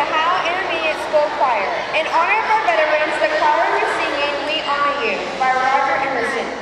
the Howe Intermediate School Choir. In honor of our veterans, the choir is singing We Honor You by Roger Emerson.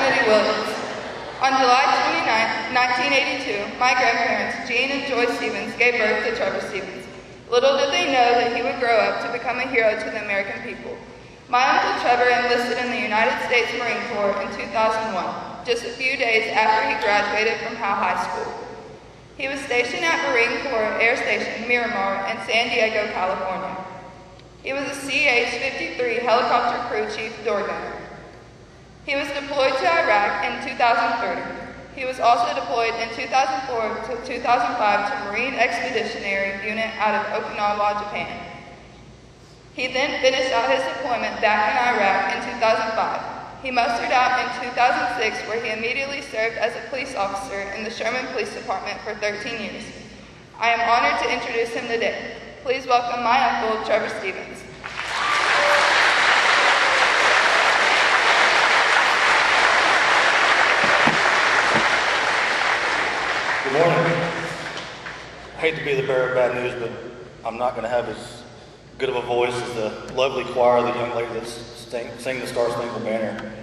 Trinity Williams. On July 29, 1982, my grandparents, Jean and Joy Stevens, gave birth to Trevor Stevens. Little did they know that he would grow up to become a hero to the American people. My Uncle Trevor enlisted in the United States Marine Corps in 2001, just a few days after he graduated from Howe High School. He was stationed at Marine Corps Air Station Miramar in San Diego, California. He was a CH-53 helicopter crew chief door gunner. He was deployed to Iraq in 2003. He was also deployed in 2004 to 2005 to Marine Expeditionary Unit out of Okinawa, Japan. He then finished out his deployment back in Iraq in 2005. He mustered out in 2006, where he immediately served as a police officer in the Sherman Police Department for 13 years. I am honored to introduce him today. Please welcome my uncle, Trevor Stevens. Good morning. I hate to be the bearer of bad news, but I'm not going to have as good of a voice as the lovely choir, the young lady that's sing the Star Spangled Banner.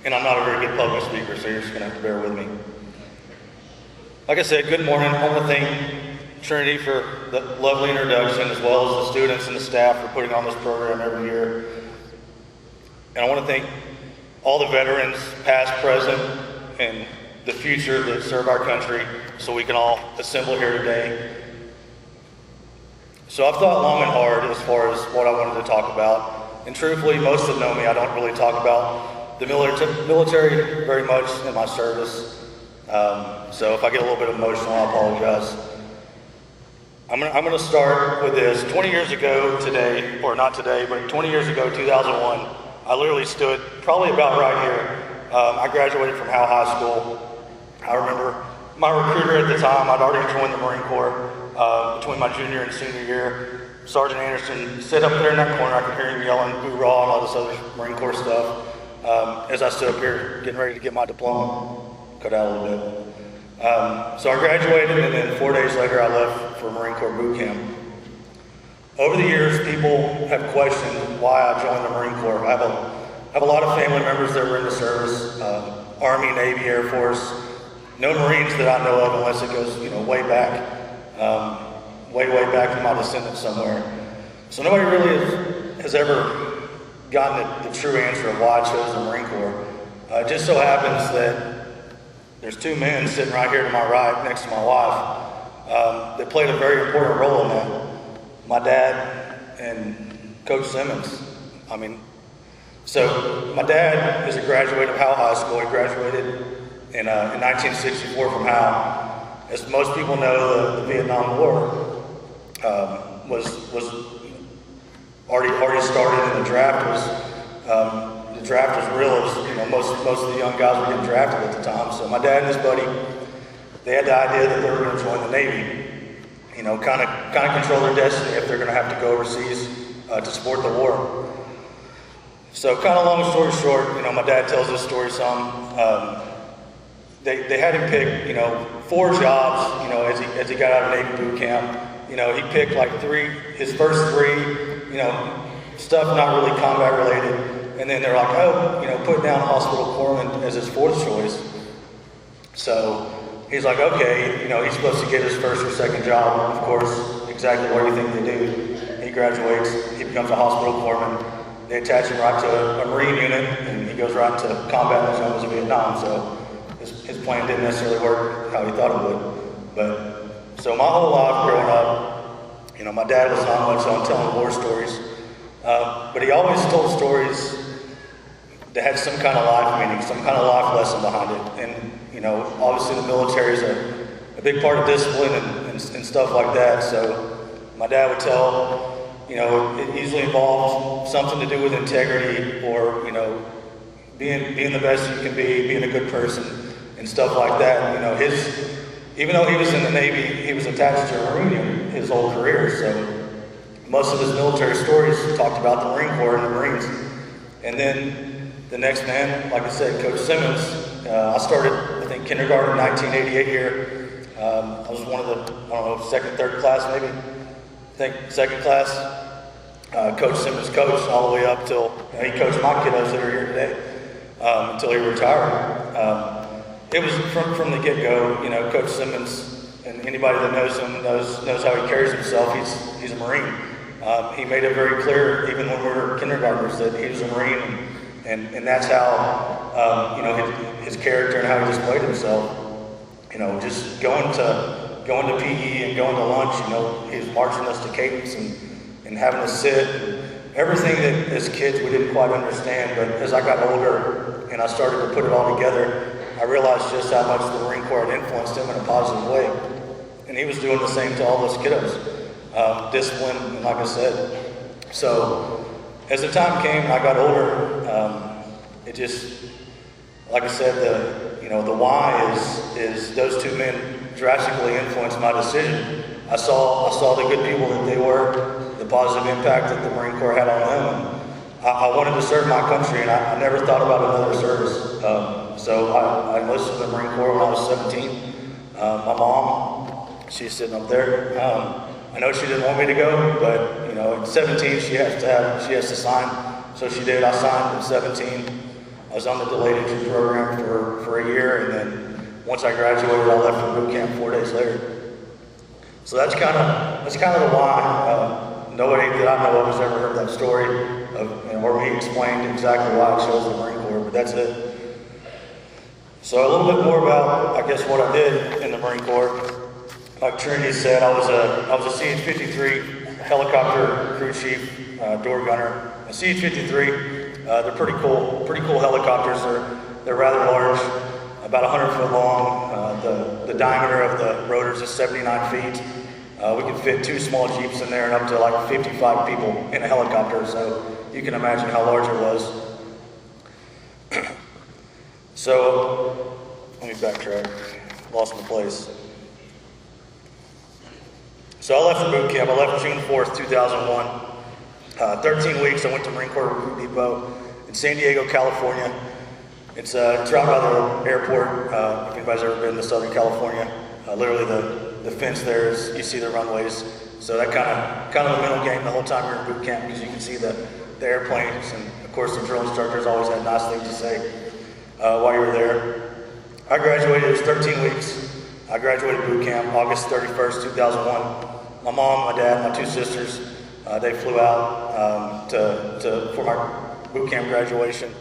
And I'm not a very good public speaker, so you're just going to have to bear with me. Like I said, good morning. I want to thank Trinity for the lovely introduction, as well as the students and the staff for putting on this program every year. And I want to thank all the veterans, past, present, and the future that serve our country, so we can all assemble here today. So I've thought long and hard as far as what I wanted to talk about. And truthfully, most that know me, I don't really talk about the military very much in my service. So if I get a little bit emotional, I apologize. I'm gonna start with this. 20 years ago today, or not today, but 20 years ago, 2001, I literally stood probably about right here. I graduated from Howe High School. I remember my recruiter at the time, I'd already joined the Marine Corps between my junior and senior year. Sergeant Anderson sit up there in that corner. I could hear him yelling hoorah and all this other Marine Corps stuff as I stood up here getting ready to get my diploma. Cut out a little bit. So I graduated, and then 4 days later I left for Marine Corps boot camp. Over the years, people have questioned why I joined the Marine Corps. I have a lot of family members that were in the service, Army, Navy, Air Force. No Marines that I know of, unless it goes, way back, way back from my descendants somewhere. So nobody really has ever gotten the true answer of why I chose the Marine Corps. It just so happens that there's two men sitting right here to my right, next to my wife, that played a very important role in that. My dad and Coach Simmons. So my dad is a graduate of Howe High School. He graduated in 1964 from Howe. As most people know, the Vietnam War was already started, and the draft was real. As most of the young guys were getting drafted at the time. So my dad and his buddy, they had the idea that they were going to join the Navy. Kind of control their destiny if they're going to have to go overseas to support the war. So kind of long story short, my dad tells this story some. They had him pick, 4 jobs, as he got out of Navy boot camp. He picked like his first 3, stuff not really combat related. And then they're like, put down hospital corpsman as his 4th choice. So he's like, okay, he's supposed to get his first or second job. Of course, exactly what do you think they do? He graduates, he becomes a hospital corpsman. They attach him right to a Marine unit, and he goes right to combat in the zones of Vietnam. So his plan didn't necessarily work how he thought it would. So my whole life growing up, my dad was not much on telling war stories, but he always told stories that had some kind of life meaning, some kind of life lesson behind it. And obviously the military is a big part of discipline and stuff like that. So my dad would tell, it usually involved something to do with integrity, or being the best you can be, being a good person, and stuff like that. Even though he was in the Navy, he was attached to a Marine unit his whole career. So most of his military stories talked about the Marine Corps and the Marines. And then the next man, like I said, Coach Simmons. I started, I think, kindergarten in 1988 here. I was one of the, second, third class maybe. I think second class. Coach Simmons coached all the way up till he coached my kiddos that are here today until he retired. It was from the get-go. Coach Simmons, and anybody that knows him knows how he carries himself. He's a Marine. He made it very clear, even when we were kindergartners, that he was a Marine, and that's how his character and how he displayed himself. Just going to PE and going to lunch. He was marching us to cadence and having us sit. Everything that as kids we didn't quite understand, but as I got older and I started to put it all together, I realized just how much the Marine Corps had influenced him in a positive way. And he was doing the same to all those kiddos. Discipline, and like I said. So as the time came and I got older, it just, like I said, the why is those two men drastically influenced my decision. I saw the good people that they were, the positive impact that the Marine Corps had on them. And I wanted to serve my country, and I never thought about another service. So I enlisted in the Marine Corps when I was 17. My mom She's sitting up there. I know she didn't want me to go, but you know, at 17 she has to sign. So she did. I signed at 17. I was on the delayed entry program for a year, and then once I graduated, I left for boot camp 4 days later. So that's kind of the why. Nobody that I know of has ever heard that story of, you know, or me explained exactly why I chose the Marine Corps, but that's it. So a little bit more about, I guess, what I did in the Marine Corps. Like Trinity said, I was a CH-53 helicopter crew chief, door gunner. A CH-53, they're pretty cool helicopters. They're rather large, about 100 foot long. The diameter of the rotors is 79 feet. We could fit 2 small Jeeps in there and up to like 55 people in a helicopter, so you can imagine how large it was. So, let me backtrack, lost my place. So I left for boot camp. I left June 4th, 2001. 13 weeks, I went to Marine Corps Recruit Depot in San Diego, California. It's right by the airport, if anybody's ever been to Southern California. Literally the fence there is, you see the runways. So that kind of a mental game the whole time you're in boot camp, because you can see the airplanes, and of course the drill instructors always had nice things to say while you were there. I graduated, it was 13 weeks. I graduated boot camp August 31st, 2001. My mom, my dad, my 2 sisters, they flew out for my boot camp graduation.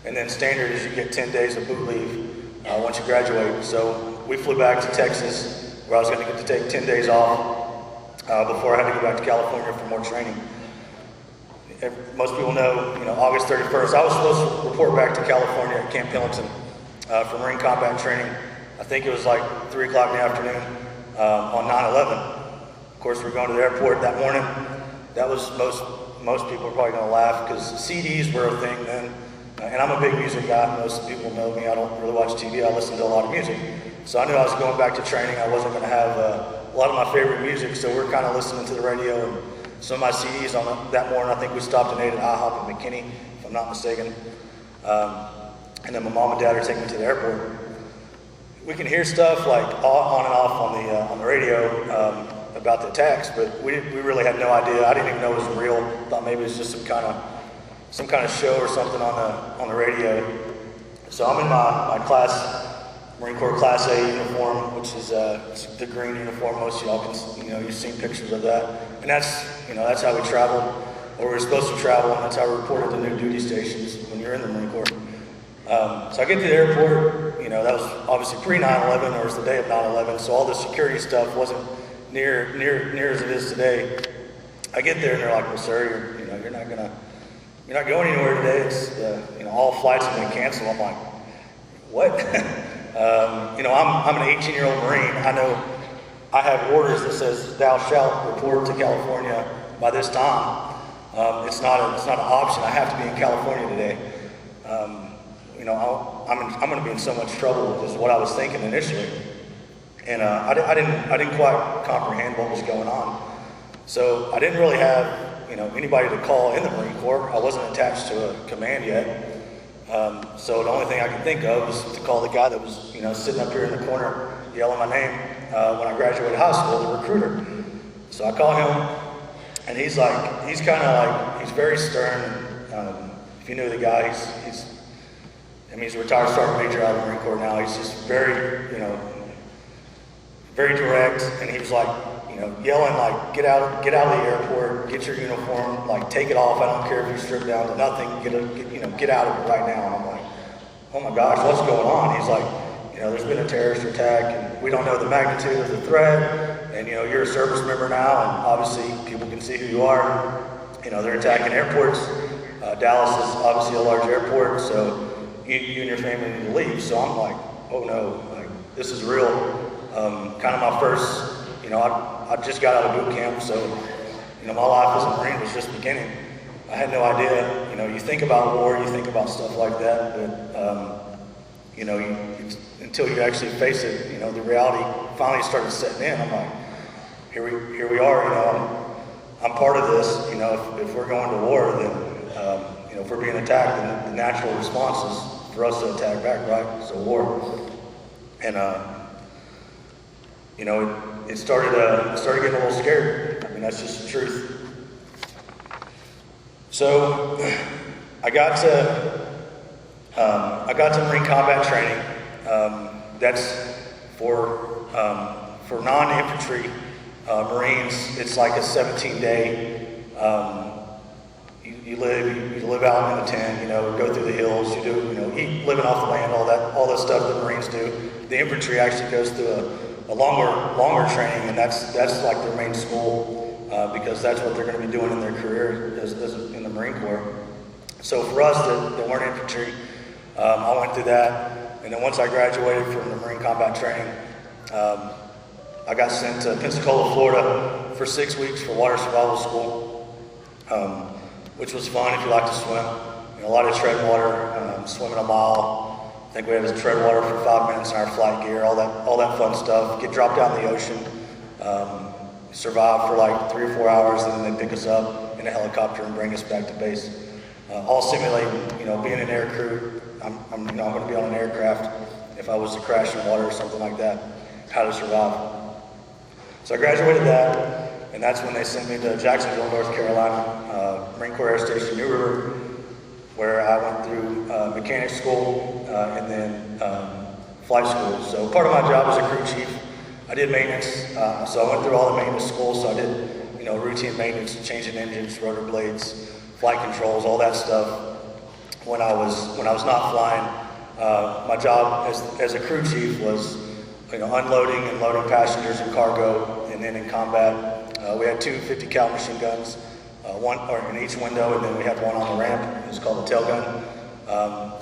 And then standard is you get 10 days of boot leave once you graduate. So we flew back to Texas, where I was going to get to take 10 days off before I had to go back to California for more training. Most people know, August 31st, I was supposed to report back to California at Camp Pendleton for Marine combat training. I think it was like 3 o'clock in the afternoon on 9/11. Of course, we're going to the airport that morning. That was, most people are probably going to laugh, because CDs were a thing then. And I'm a big music guy. Most people know me. I don't really watch TV. I listen to a lot of music. So I knew I was going back to training. I wasn't going to have a lot of my favorite music, so we're kind of listening to the radio. And some of my CDs on that morning, I think we stopped and ate at IHOP in McKinney, if I'm not mistaken. And then my mom and dad are taking me to the airport. We can hear stuff like on and off on the radio about the attacks, but we really had no idea. I didn't even know it was real. Thought maybe it was just some kind of show or something on the radio. So I'm in my class, Marine Corps Class A uniform, which is the green uniform. Most of y'all can, you've seen pictures of that. And that's how we traveled, or we were supposed to travel, and that's how we reported to new duty stations when you're in the Marine Corps. So I get to the airport, that was obviously pre-9/11, or it was the day of 9/11, so all the security stuff wasn't near as it is today. I get there and they're like, well, sir, you're not going anywhere today. It's all flights have been canceled. I'm like, what? I'm an 18-year-old Marine. I know I have orders that says thou shalt report to California by this time. It's not an option. I have to be in California today. I'm going to be in so much trouble, is what I was thinking initially. And I didn't quite comprehend what was going on. So I didn't really have anybody to call in the Marine Corps. I wasn't attached to a command yet. So the only thing I could think of was to call the guy that was, sitting up here in the corner yelling my name when I graduated high school, the recruiter. So I call him, and he's very stern. If you knew the guy, he's a retired sergeant major out of the Marine Corps now. He's just very, very direct, and he was like, yelling like, get out of the airport, get your uniform, like take it off. I don't care if you're stripped down to nothing. Get out of it right now. And I'm like, oh my gosh, what's going on? He's like, there's been a terrorist attack, and we don't know the magnitude of the threat. And you're a service member now, and obviously people can see who you are. They're attacking airports. Dallas is obviously a large airport, so you and your family need to leave. So I'm like, oh no, like this is real. Kind of my first. I just got out of boot camp, so, my life as a Marine was just beginning. I had no idea, you think about war, you think about stuff like that, but, until you actually face it, the reality finally started setting in. I'm like, here we are, I'm part of this, if we're going to war, then, if we're being attacked, then the natural response is for us to attack back, right? So war. And, it started getting a little scared. I mean, that's just the truth. So I got to Marine combat training. That's for non-infantry Marines. It's like a 17-day. You live out in the tent. Go through the hills. You do eat living off the land. All that stuff that Marines do. The infantry actually goes through a longer training, and that's like their main school. Because that's what they're going to be doing in their career as in the Marine Corps. So for us that weren't infantry, I went through that, and then once I graduated from the Marine combat training, I got sent to Pensacola, Florida for 6 weeks for water survival school, which was fun if you like to swim. A lot of tread water, swimming a mile. I think we had to tread water for 5 minutes in our flight gear, all that fun stuff. Get dropped down in the ocean. Survive for like 3 or 4 hours, and then they pick us up in a helicopter and bring us back to base. All simulating, being an air crew. I'm going to be on an aircraft if I was to crash in water or something like that. How to survive. So I graduated that, and that's when they sent me to Jacksonville, North Carolina, Marine Corps Air Station New River, where I went through mechanic school and then flight school. So part of my job as a crew chief, I did maintenance, so I went through all the maintenance schools. So I did, routine maintenance, changing engines, rotor blades, flight controls, all that stuff. When I was not flying, my job as a crew chief was, unloading and loading passengers and cargo. And then in combat, we had 2 50 cal machine guns, one in each window, and then we had one on the ramp. It was called the tail gun.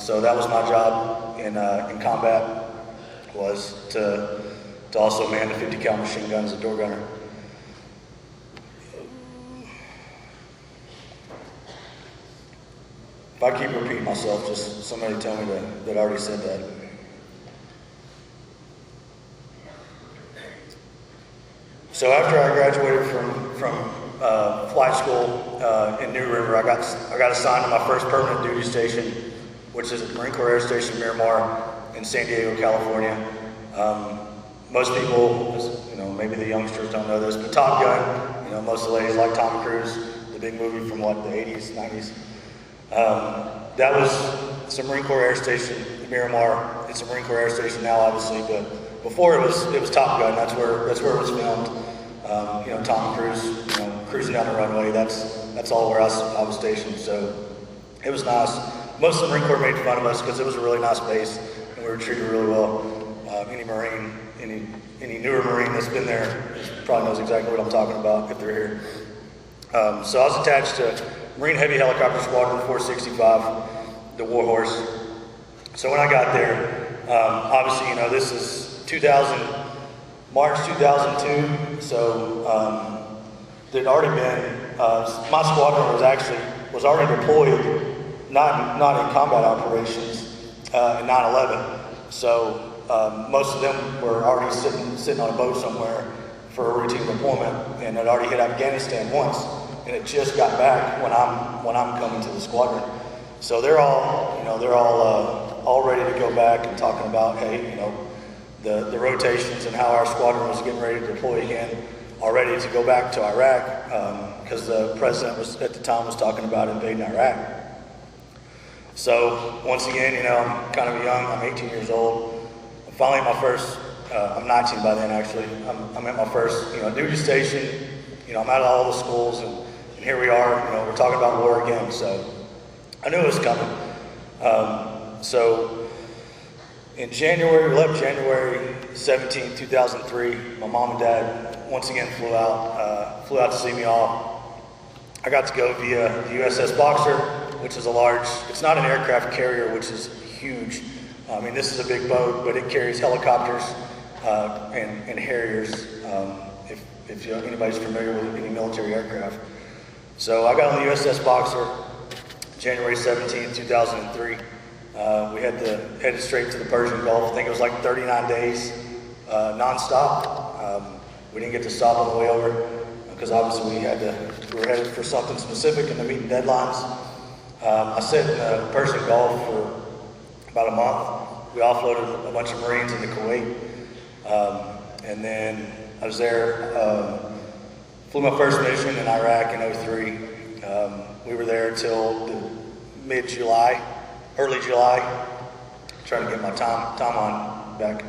So that was my job in combat, was to also man the 50 cal machine gun as a door gunner. If I keep repeating myself, just somebody tell me that I already said that. So after I graduated from flight school in New River, I got assigned to my first permanent duty station, which is at Marine Corps Air Station Miramar in San Diego, California. Most people, maybe the youngsters don't know this, but Top Gun, most of the ladies like Tom Cruise, the big movie from the 80s, 90s. That was Marine Corps Air Station, Miramar. It's a Marine Corps Air Station now, obviously, but before it was Top Gun. That's where it was filmed. Tom Cruise, cruising down the runway. That's all where I was stationed. So it was nice. Most of the Marine Corps made fun of us because it was a really nice base, and we were treated really well. Any newer Marine that's been there probably knows exactly what I'm talking about if they're here. So I was attached to Marine Heavy Helicopter Squadron 465, the Warhorse. So when I got there, obviously, this is March 2002. So there'd already been my squadron was already deployed, not in combat operations in 9/11. So most of them were already sitting on a boat somewhere for a routine deployment, and had already hit Afghanistan once, and it just got back when I'm coming to the squadron. So they're all ready to go back and talking about, hey, the rotations and how our squadron was getting ready to deploy again, all ready to go back to Iraq, because the president at the time was talking about invading Iraq. So once again, I'm kind of young. I'm 18 years old. I'm finally my first. I'm 19 by then, actually. I'm at my first, duty station. I'm out of all the schools, and here we are. We're talking about war again. So I knew it was coming. So in January, we left January 17, 2003. My mom and dad once again flew out to see me off. I got to go via the USS Boxer, which is it's not an aircraft carrier, which is huge. I mean, this is a big boat, but it carries helicopters and Harriers, if anybody's familiar with any military aircraft. So I got on the USS Boxer January 17, 2003. We headed straight to the Persian Gulf. I think it was like 39 days nonstop. We didn't get to stop on the way over because obviously we were headed for something specific and the meeting deadlines. I sat in the Persian Gulf for about a month. We offloaded a bunch of Marines into Kuwait. And then I was there, flew my first mission in Iraq in '03. We were there till mid-July, early July, trying to get my time on back,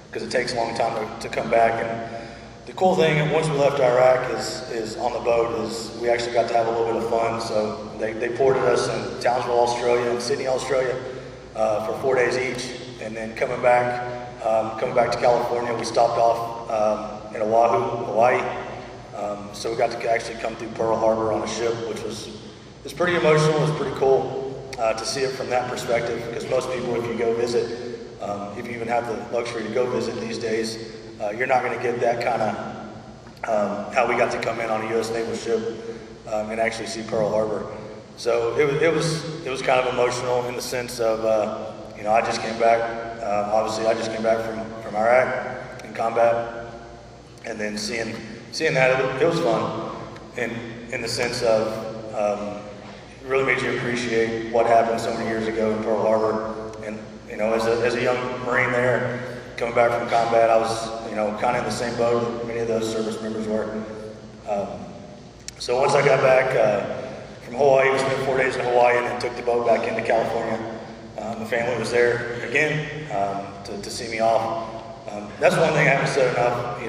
because it takes a long time to come back. And the cool thing, once we left Iraq, is on the boat, is we actually got to have a little bit of fun. So they ported us in Townsville, Australia, and Sydney, Australia, for 4 days each. And then coming back to California, we stopped off in Oahu, Hawaii. So we got to actually come through Pearl Harbor on a ship, which was pretty emotional. It was pretty cool to see it from that perspective, because most people, if you go visit, if you even have the luxury to go visit these days, you're not going to get that kind of how we got to come in on a U.S. naval ship and actually see Pearl Harbor. So it was kind of emotional in the sense of I just came back. Obviously, I just came back from Iraq in combat, and then seeing that it was fun in the sense of it really made you appreciate what happened so many years ago in Pearl Harbor. And as a young Marine there, coming back from combat, I was kind of in the same boat that many of those service members were. So once I got back from Hawaii, we spent 4 days in Hawaii and then took the boat back into California. The family was there again to see me off. That's one thing I haven't said enough,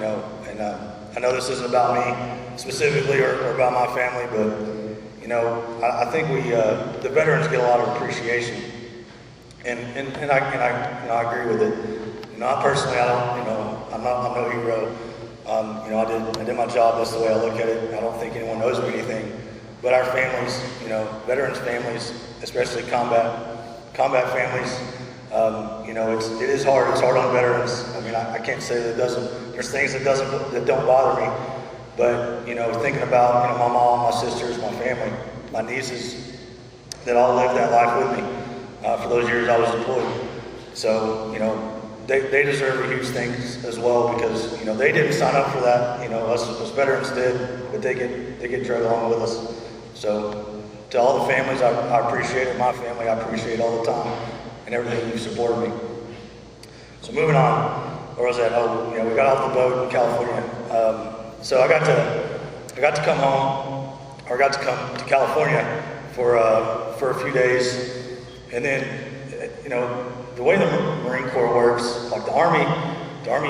and I know this isn't about me specifically or about my family, but I think the veterans get a lot of appreciation, and I agree with it. I personally, I'm no hero. I did my job. That's the way I look at it. I don't think anyone knows me anything, but our families, veterans families, especially combat families, it is hard. It's hard on veterans. I mean, I can't say that it doesn't. There's things that don't bother me, but thinking about my mom, my sisters, my family, my nieces that all lived that life with me for those years I was deployed. So they deserve a huge thanks as well, because they didn't sign up for that. Us veterans did, but they get dragged along with us. So to all the families, I appreciate it. My family, I appreciate all the time and everything you've supported me. So moving on, where was that? We got off the boat in California. So I got to come home, or got to come to California for a few days, and then the way the Marine Corps works, like the Army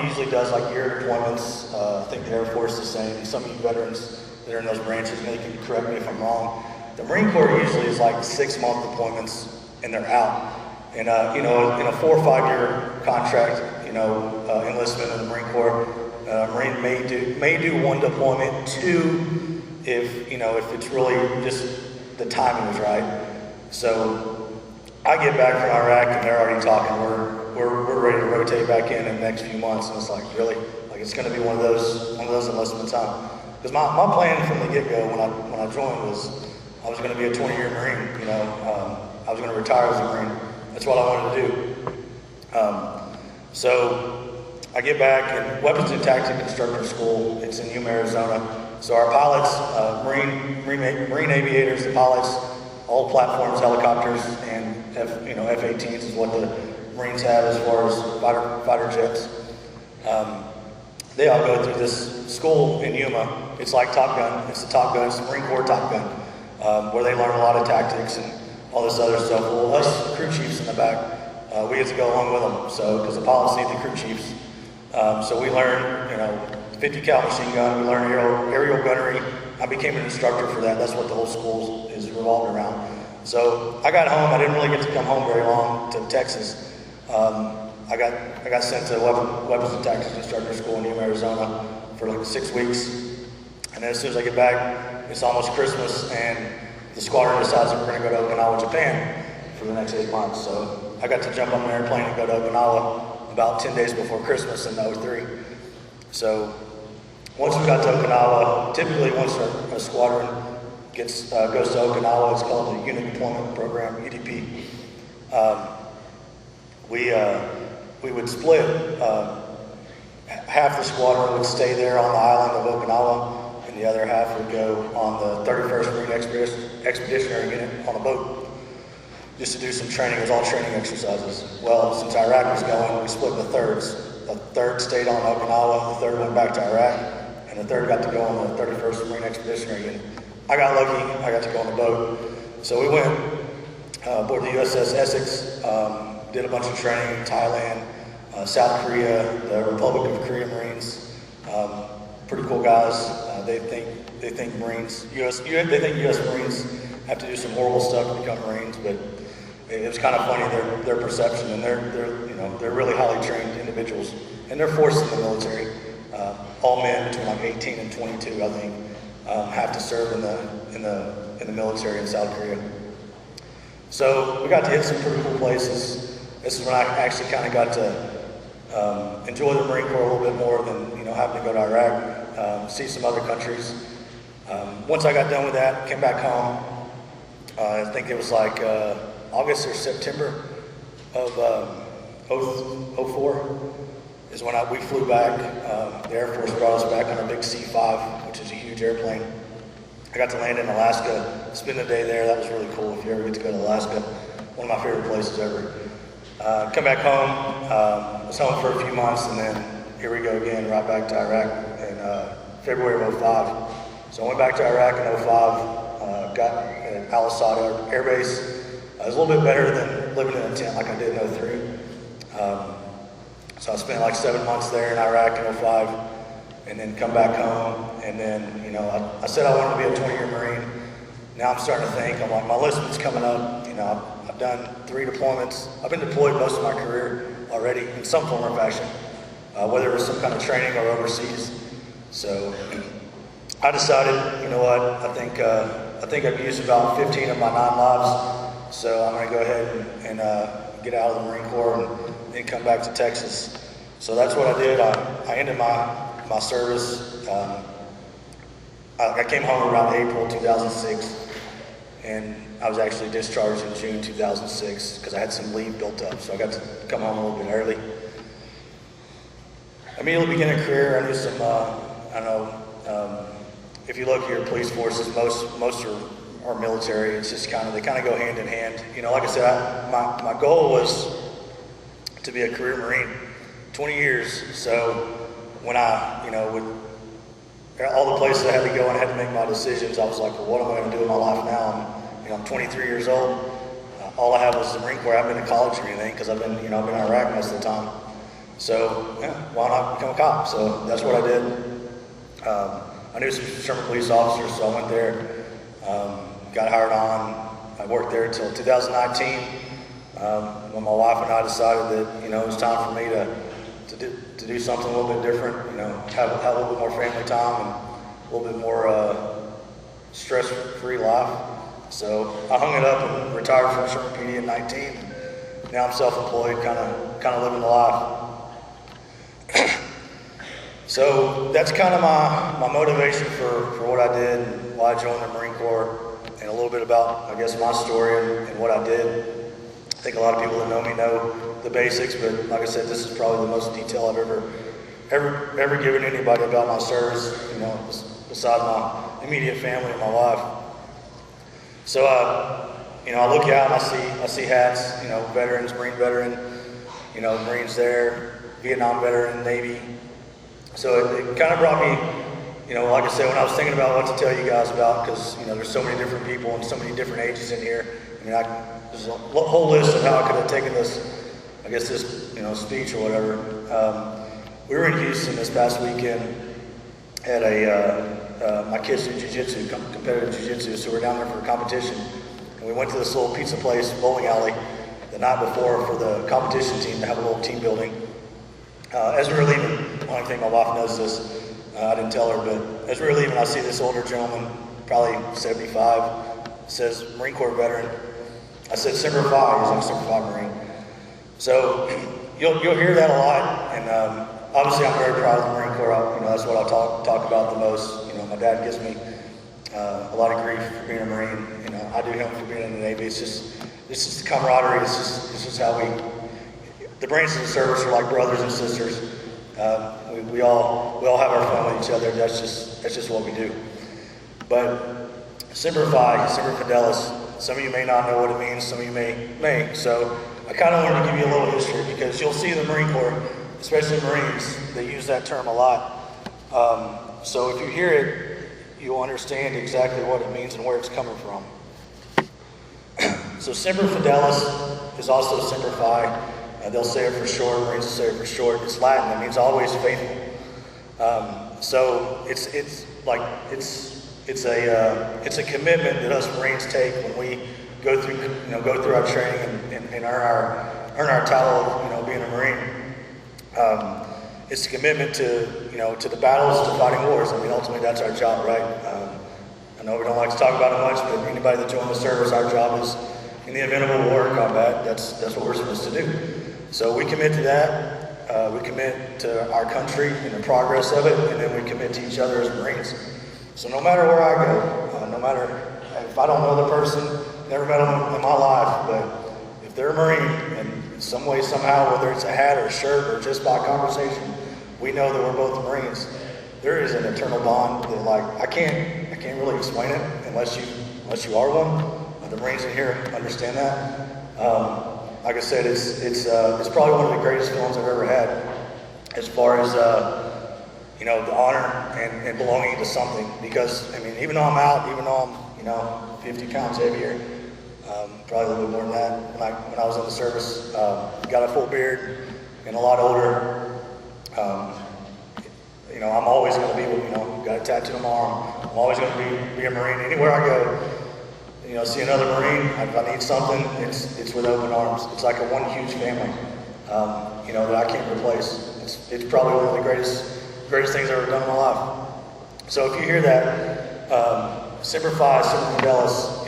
usually does like year deployments. I think the Air Force is the same. Some of you veterans that are in those branches, you can correct me if I'm wrong. The Marine Corps usually is like 6-month deployments, and they're out. And in a 4 or 5 year contract, enlistment in the Marine Corps, Marine may do 1 deployment, 2 if it's really just the timing is right. So I get back from Iraq and they're already talking. We're ready to rotate back in the next few months, and it's like, really, like it's going to be one of those enlistments, huh? Because my plan from the get-go when I joined was I was going to be a 20-year Marine. I was going to retire as a Marine. That's what I wanted to do. So I get back, and Weapons and Tactics Instructor School, it's in Yuma, Arizona. So our pilots, Marine aviators, the pilots, all platforms, helicopters, and F-18s is what the Marines have as far as fighter jets. They all go through this school in Yuma. It's like Top Gun. It's the Top Gun. It's the Marine Corps Top Gun, where they learn a lot of tactics and all this other stuff. Well, us crew chiefs in the back, we get to go along with them. So, because the pilots need the crew chiefs. So we learn, 50 cal machine gun. We learn aerial gunnery. I became an instructor for that. That's what the whole school is revolved around. So I got home. I didn't really get to come home very long to Texas. I got sent to Weapons and Tactics Instructor School in Yuma, Arizona for like 6 weeks. And then as soon as I get back, it's almost Christmas, and the squadron decides that we're going to go to Okinawa, Japan for the next 8 months. So I got to jump on an airplane and go to Okinawa about 10 days before Christmas in '03. So once we got to Okinawa, typically once a squadron goes to Okinawa, it's called the Unit Deployment Program, UDP. We would split. Half the squadron would stay there on the island of Okinawa, and the other half would go on the 31st Marine Expeditionary Unit on a boat, just to do some training. It was all training exercises. Well, since Iraq was going, we split into thirds. a third stayed on Okinawa, the third went back to Iraq, and the third got to go on the 31st Marine Expeditionary Unit. I got lucky, I got to go on the boat. So we went aboard the USS Essex, did a bunch of training in Thailand, South Korea, the Republic of Korea Marines. Pretty cool guys. They think Marines, they think U.S. Marines have to do some horrible stuff to become Marines, but it was kind of funny their perception, and they're really highly trained individuals, and they're forced in the military. All men between like 18 and 22, I think, have to serve in the military in South Korea. So we got to hit some pretty cool places. This is when I actually kind of got to enjoy the Marine Corps a little bit more than having to go to Iraq, see some other countries. Once I got done with that, came back home. I think it was like August or September of 04 is when we flew back. The Air Force brought us back on a big C-5, which is a huge airplane. I got to land in Alaska, spend the day there. That was really cool. If you ever get to go to Alaska, one of my favorite places ever. Come back home, was home for a few months, and then here we go again, right back to Iraq in February of 05. So I went back to Iraq in 05, got at Al Asad Air Base. It was a little bit better than living in a tent like I did in 03. So I spent like 7 months there in Iraq in 05, and then come back home. And then, I said I wanted to be a 20-year Marine. Now I'm starting to think, I'm like, my enlistment's coming up. I've done 3 deployments. I've been deployed most of my career already in some form or fashion, whether it was some kind of training or overseas. So I decided, you know what, I think I've used about 15 of my 9 lives. So I'm going to go ahead and get out of the Marine Corps and then come back to Texas. So that's what I did. I ended my service. I came home around April 2006, and I was actually discharged in June 2006 because I had some leave built up. So I got to come home a little bit early. Immediately began a career. I knew some, if you look at your police forces, most are military. It's just they kind of go hand in hand. Like I said, my goal was to be a career Marine, 20 years. So when with all the places I had to go and I had to make my decisions, I was like, well, what am I going to do in my life now? I'm 23 years old. All I have was the Marine Corps. I haven't been to college or anything because I've been in Iraq most of the time. So yeah, why not become a cop? So that's what I did. I knew some Sherman police officers, so I went there, got hired on. I worked there until 2019, when my wife and I decided that it was time for me to do something a little bit different. Have a little bit more family time and a little bit more stress-free life. So I hung it up and retired from Sherman PD at 19. Now I'm self-employed, kind of living the life. So that's kind of my motivation for what I did and why I joined the Marine Corps, and a little bit about, I guess, my story and what I did. I think a lot of people that know me know the basics, but like I said, this is probably the most detail I've ever given anybody about my service, besides my immediate family and my wife. So, I look out and I see hats, veterans, Marine veteran, Marines there, Vietnam veteran, Navy. So it kind of brought me, like I said, when I was thinking about what to tell you guys about, because, there's so many different people and so many different ages in here. There's a whole list of how I could have taken this, I guess this, speech or whatever. We were in Houston this past weekend at my kids do jiu-jitsu, competitive jiu-jitsu, so we're down there for a competition. And we went to this little pizza place, bowling alley, the night before for the competition team to have a little team building. As we were leaving, the only thing my wife knows this, I didn't tell her, but as we were leaving, I see this older gentleman, probably 75, says Marine Corps veteran. I said, Semper Fi, he's like Semper Fi Marine. So you'll hear that a lot, and obviously I'm very proud of the Marine Corps. That's what I talk about the most. My dad gives me a lot of grief for being a Marine. I do him for being in the Navy. It's just the camaraderie. It's just how the branches of the service are like brothers and sisters. We all have our fun with each other. That's just what we do. But Semper Fi, Semper Fidelis. Some of you may not know what it means. Some of you may. So I kind of wanted to give you a little history, because you'll see the Marine Corps, especially Marines, they use that term a lot. So if you hear it, you'll understand exactly what it means and where it's coming from. So Semper Fidelis is also Semper Fi. They'll say it for short, Marines will say it for short. It's Latin, it means always faithful. So it's a commitment that us Marines take when we go through our training and earn our title of being a Marine. It's a commitment to the battles, to fighting wars. I mean, ultimately that's our job, right? I know we don't like to talk about it much, but anybody that joins the service, our job is in the event of a war or combat. That's what we're supposed to do. So we commit to that. We commit to our country and the progress of it, and then we commit to each other as Marines. So no matter where I go, no matter if I don't know the person, never met them in my life, but if they're a Marine, and in some way, somehow, whether it's a hat or a shirt or just by conversation, we know that we're both Marines. There is an eternal bond that, I can't really explain it unless you are one. The Marines in here understand that. Like I said, it's probably one of the greatest feelings I've ever had, as far as the honor and belonging to something. Because I mean, even though I'm out, even though I'm 50 pounds heavier, probably a little bit more than that. When I was in the service, got a full beard and a lot older. I'm always going to be, got a tattoo on my arm. I'm always going to be a Marine. Anywhere I go, see another Marine, if I need something, it's with open arms. It's like a one huge family, that I can't replace. It's probably one of the greatest things I've ever done in my life. So if you hear that, Semper Fi, Semper Fidelis,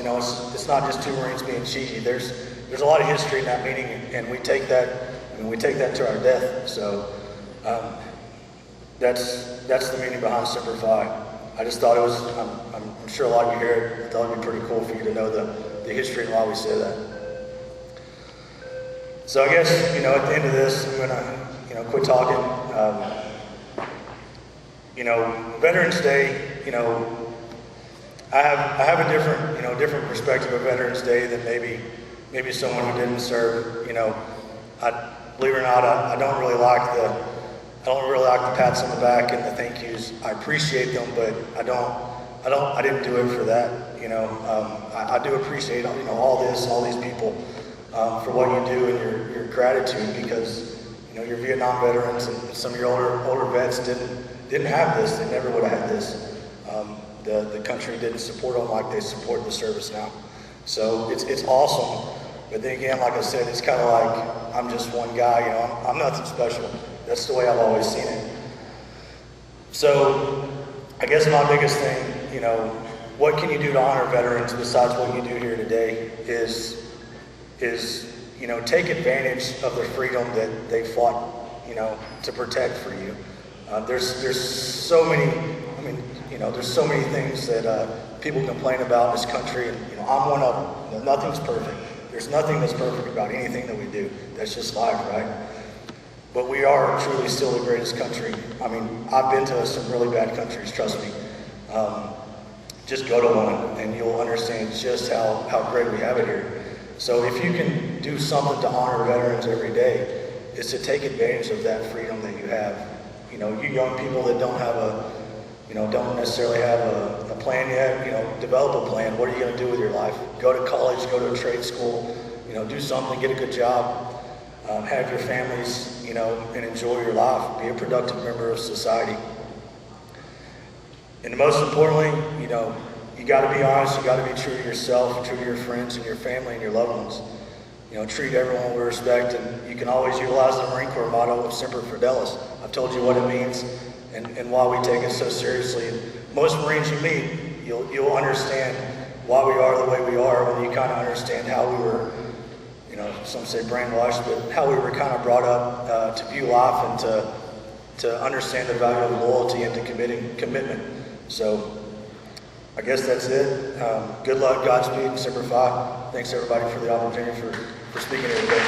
it's not just two Marines being cheesy. There's a lot of history in that meaning, and we take that to our death. So that's the meaning behind Semper Fi. I just thought it was, I'm sure a lot of you hear it, I thought it'd be pretty cool for you to know the history and why we say that. So I guess, at the end of this, I'm gonna, quit talking. Veterans Day, I have a different perspective of Veterans Day than maybe someone who didn't serve. Believe it or not, I don't really like the pats on the back and the thank yous. I appreciate them, but I didn't do it for that. I do appreciate all these people for what you do and your gratitude, because your Vietnam veterans and some of your older vets didn't have this. They never would have had this. The country didn't support them like they support the service now. So it's awesome. But then again, like I said, it's kind of like I'm just one guy. I'm nothing special. That's the way I've always seen it. So I guess my biggest thing, what can you do to honor veterans besides what you do here today is take advantage of the freedom that they fought, to protect for you. There's so many, there's so many things that people complain about in this country, and I'm one of them. Nothing's perfect. There's nothing that's perfect about anything that we do. That's just life, right? But we are truly still the greatest country. I mean, I've been to some really bad countries, trust me. Just go to one and you'll understand just how great we have it here. So if you can do something to honor veterans every day, it's to take advantage of that freedom that you have. You young people that don't have don't necessarily have a plan yet, develop a plan. What are you going to do with your life? Go to college, go to a trade school, do something, get a good job. Have your families, and enjoy your life. Be a productive member of society. And most importantly, you got to be honest. You got to be true to yourself, true to your friends and your family and your loved ones. Treat everyone with respect, and you can always utilize the Marine Corps motto of Semper Fidelis. I've told you what it means and why we take it so seriously. And most Marines you meet, you'll understand why we are the way we are when you kind of understand how we were, some say brainwashed, but how we were kind of brought up to view life and to understand the value of loyalty and to commitment. So I guess that's it. Good luck, Godspeed, and Semper Fi. Thanks everybody for the opportunity for speaking here today.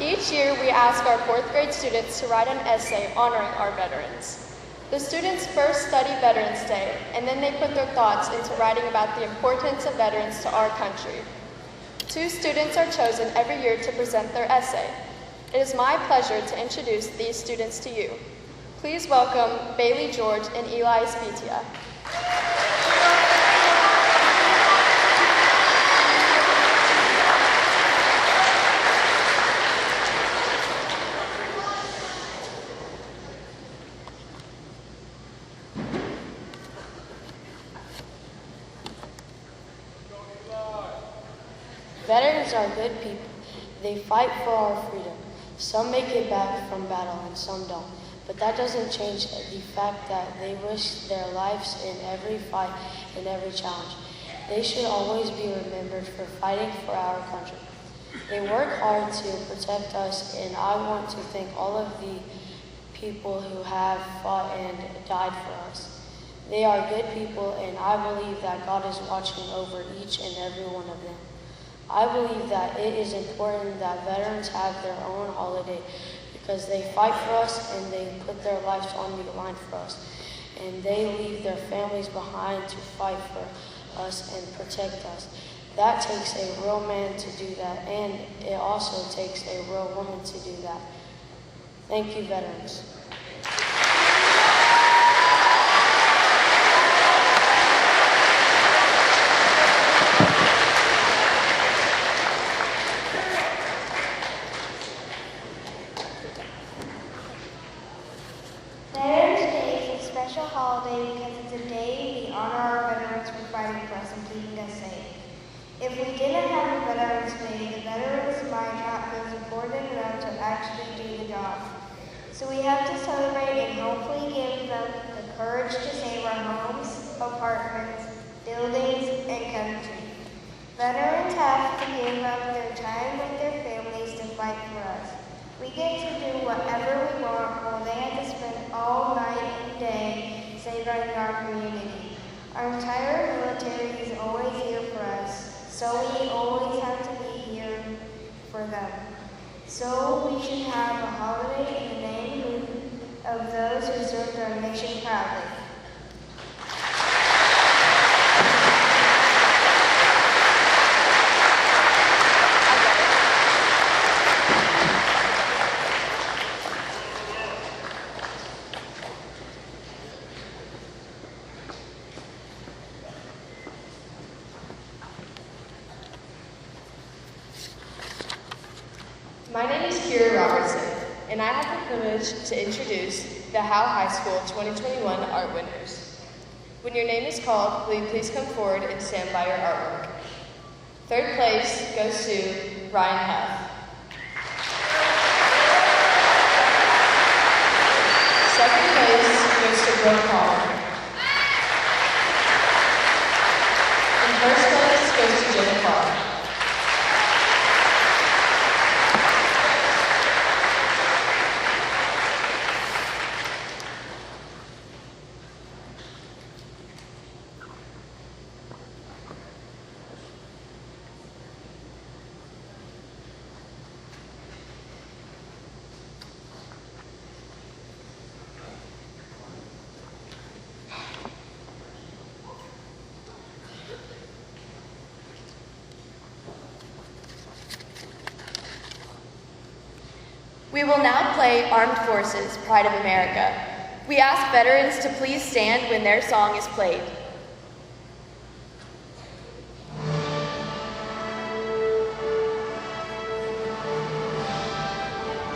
Each year, we ask our 4th grade students to write an essay honoring our veterans. The students first study Veterans Day, and then they put their thoughts into writing about the importance of veterans to our country. 2 students are chosen every year to present their essay. It is my pleasure to introduce these students to you. Please welcome Bailey George and Eli Spitia. Veterans are good people. They fight for our freedom. Some make it back from battle and some don't. But that doesn't change the fact that they risk their lives in every fight and every challenge. They should always be remembered for fighting for our country. They work hard to protect us, and I want to thank all of the people who have fought and died for us. They are good people, and I believe that God is watching over each and every one of them. I believe that it is important that veterans have their own holiday because they fight for us and they put their lives on the line for us. And they leave their families behind to fight for us and protect us. That takes a real man to do that, and it also takes a real woman to do that. Thank you, veterans. Veterans Day is a special holiday because it's a day we honor our veterans for fighting for us and keeping us safe. If we didn't have a Veterans Day, the veterans might not feel important enough to actually do the job. So we have to celebrate and hopefully give them the courage to save our homes, apartments, buildings, and country. Veterans have to give up their time with their families to fight for us. We get to do whatever we want while they have to spend all night and day saving our community. Our entire military is always here for us, so we always have to be here for them. So we should have a holiday in the name of those who served our nation proudly. My name is Kira Robertson, and I have the privilege to introduce the Howe High School 2021 art winners. When your name is called, will you please come forward and stand by your artwork. 3rd place goes to Ryan Huff. 2nd place goes to Brooke Hall. And 1st place goes to Jenna Clark. We will now play Armed Forces, Pride of America. We ask veterans to please stand when their song is played.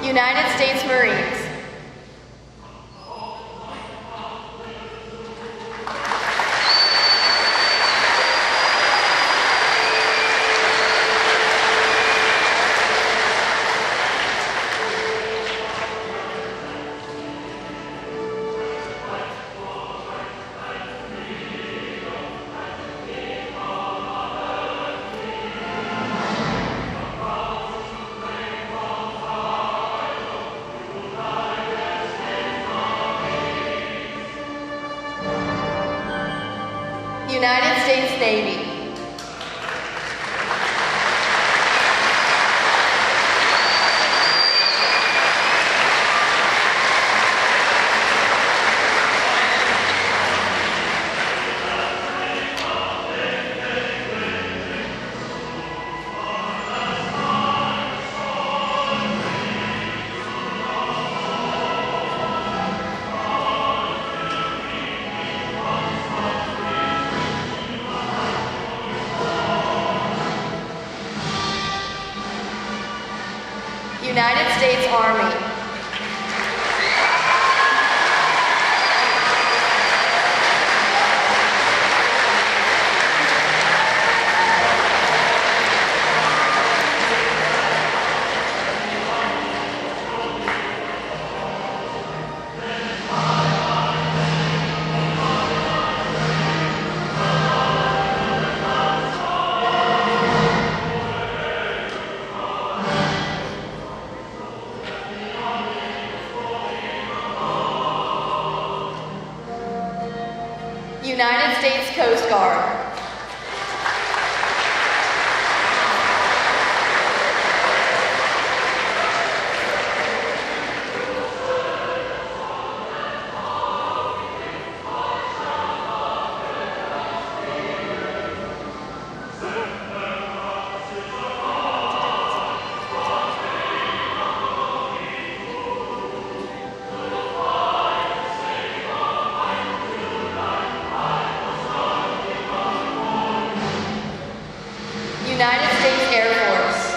United States Marines. United States Army. United States Coast Guard. United States Air Force.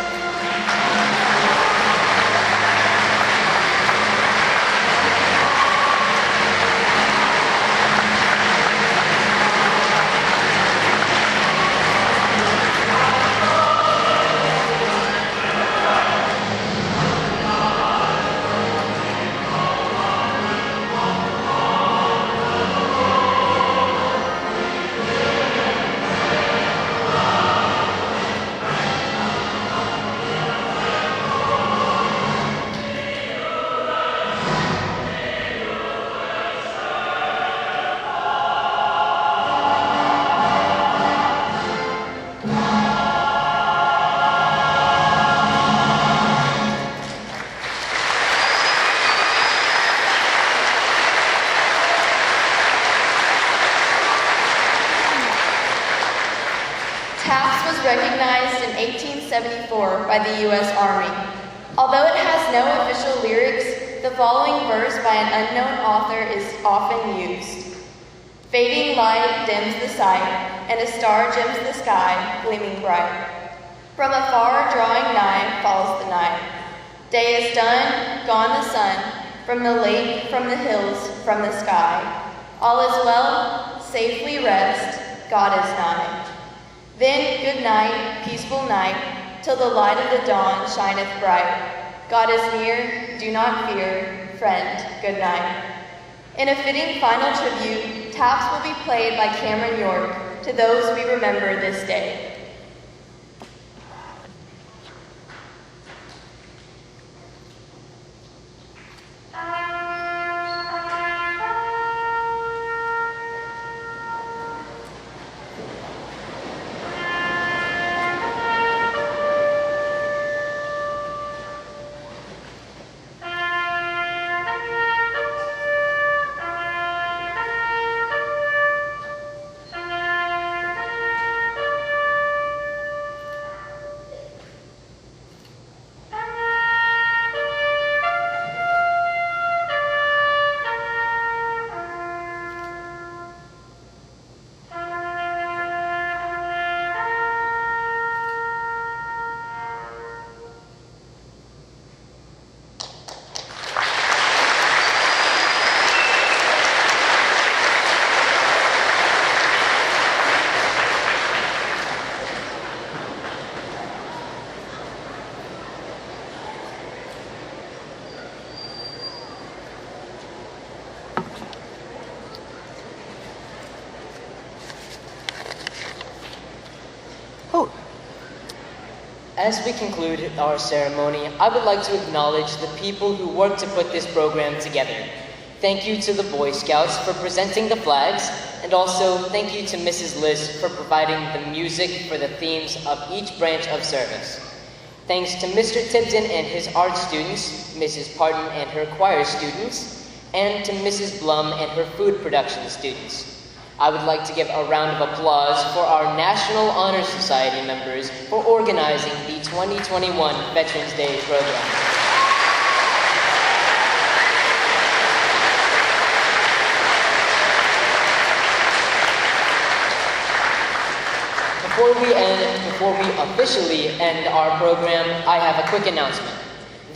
Recognized in 1874 by the U.S. Army. Although it has no official lyrics, the following verse by an unknown author is often used. Fading light dims the sight, and a star gems the sky, gleaming bright. From afar drawing nigh falls the night. Day is done, gone the sun, from the lake, from the hills, from the sky. All is well, safely rest, God is nigh. Then, good night, peaceful night, till the light of the dawn shineth bright. God is near, do not fear, friend, good night. In a fitting final tribute, taps will be played by Cameron York to those we remember this day. As we conclude our ceremony, I would like to acknowledge the people who worked to put this program together. Thank you to the Boy Scouts for presenting the flags, and also thank you to Mrs. Liz for providing the music for the themes of each branch of service. Thanks to Mr. Tipton and his art students, Mrs. Parton and her choir students, and to Mrs. Blum and her food production students. I would like to give a round of applause for our National Honor Society members for organizing the 2021 Veterans Day program. Before we officially end our program, I have a quick announcement.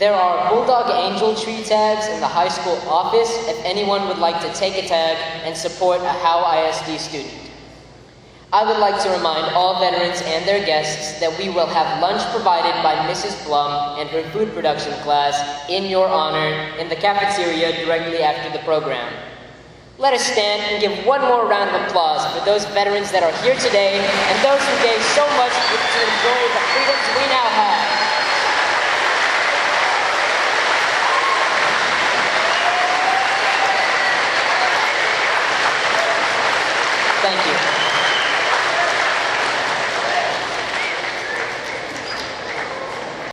There are Bulldog Angel tree tags in the high school office if anyone would like to take a tag and support a Howe ISD student. I would like to remind all veterans and their guests that we will have lunch provided by Mrs. Blum and her food production class in your honor in the cafeteria directly after the program. Let us stand and give one more round of applause for those veterans that are here today and those who gave so much to enjoy the freedoms we now have. Thank you.